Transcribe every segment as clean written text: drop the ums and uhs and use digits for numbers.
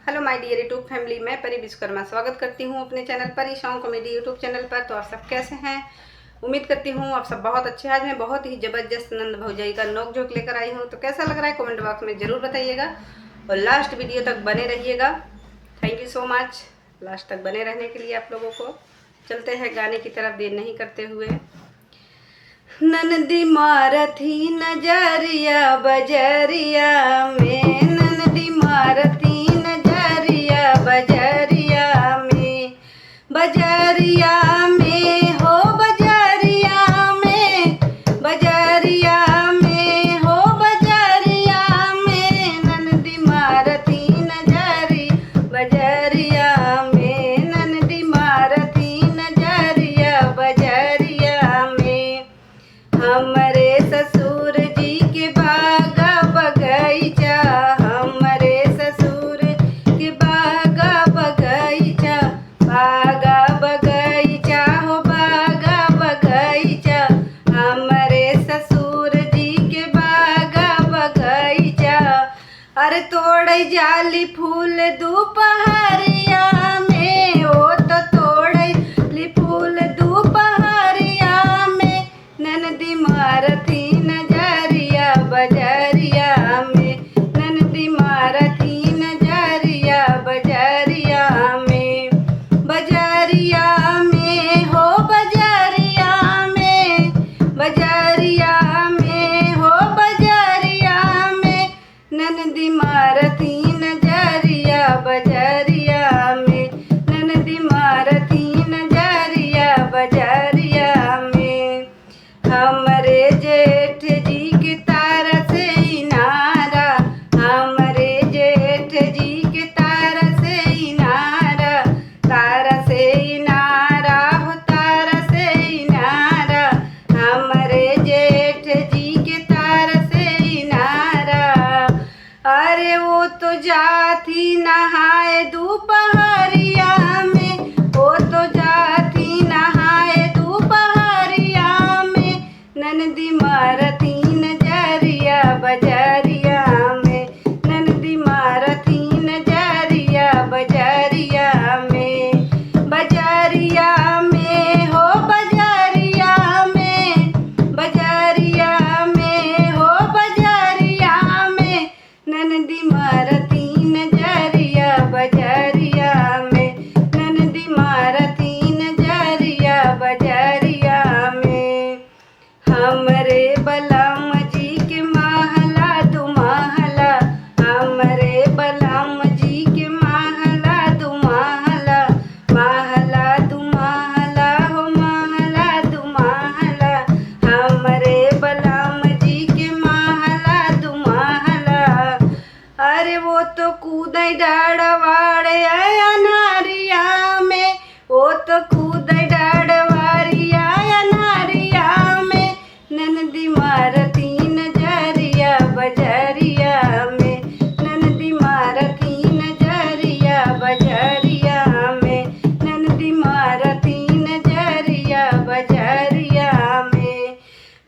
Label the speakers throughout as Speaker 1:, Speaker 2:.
Speaker 1: Hello माय Deere YouTube family, मैं परी विश्वकर्मा स्वागत करती हूँ अपने चैनल परी सॉन्ग कॉमेडी यूट्यूब चैनल पर। तो आप सब कैसे हैं? उम्मीद करती हूँ आप सब बहुत अच्छे। आज मैं बहुत ही ज़बरदस्त नंद भौजाई का नोक झोंक लेकर आई हूँ। तो कैसा लग रहा है कमेंट बॉक्स में ज़रूर बताइएगा और लास्ट वीडियो तक बने रहिएगा। Thank you so much last तक बने रहने के लिए आप लोगों को। चलते हैं गाने की तरफ देर नहीं करते हुए। ननदी मारथी नजरिया बजरिया में, ननदी मारथी नजरिया बजरिया में, बजरिया में हो बजरिया में, बजरिया में हो बजरिया में, ननदी मारथी नजरी बजरिया में, ननदी मारथी नजरिया बजरिया में। हमरे ससुर जी के बागा बगैचा, हमरे ससुर के बागा बगैचा, बागा बगैचा हो बागा बगैचा, हमरे ससुर जी के बागा बगैचा। अरे तोड़ जाली फूल दोपहरिया में, ओ तो तोड़ फूल दोपहरिया में, ननदी मारथी नजरिया बजरिया में, ननदी मारथी नजरिया बजरिया में, बजरिया में हो बजरिया में, बजरिया में हो बजरिया में, ननदी मारथी नजरिया बजरिया में, ननदी मारथी नजरिया बजरिया में। हमरे जेठ जी के तारा से इनारा, हमरे जेठ जी के तारा से इनारा, तारा से इनारा हो तारा से इनारा, हमरे जेठ जी के तारा से इनारा। अरे वो तो जाती नहाए दोपहरिया में, वो तो जाती नहाए दोपहरिया में, ननदी मारथी नजरिया बजरिया में, ननदी मारथी नजरिया बजरिया में, बजरिया में हो बजरिया में, बजरिया में हो बजरिया में, ननदी मारथी नजरिया बजरिया में, ननदी मारथी नजरिया बजरिया में। हमरे बलम जी के महला दुमहला, हमरे बलम जी के महला दुमहला, महला दुमहला हो महला दुमहला, हमरे बलम जी के महला दुमहला। अरे वो तो कूदै डाड़वाड़े अनारिया में, वो तो कूदै डाड़वारिया अनारिया में, ननदी मारथी नजरिया बजरिया में, ननदी मारथी नजरिया बजरिया में, ननदी मारथी नजरिया बजरिया में,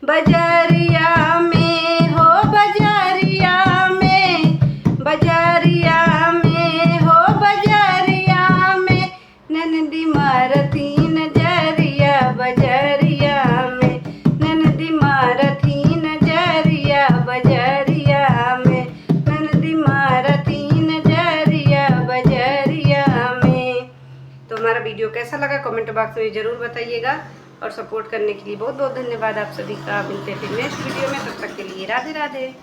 Speaker 1: बजरिया में हो बजरिया में, बजरिया में हो बजरिया में, ननदी मारथी नजरिया बजरिया में, ननदी मारथी नजरिया बजरिया में, ननदी मारथी नजरिया बजरिया में। तो हमारा वीडियो कैसा लगा कमेंट बॉक्स में ज़रूर बताइएगा और सपोर्ट करने के लिए बहुत बहुत धन्यवाद आप सभी का। मिलते हैं फिर नेक्स्ट वीडियो में, तब तक के लिए राधे राधे।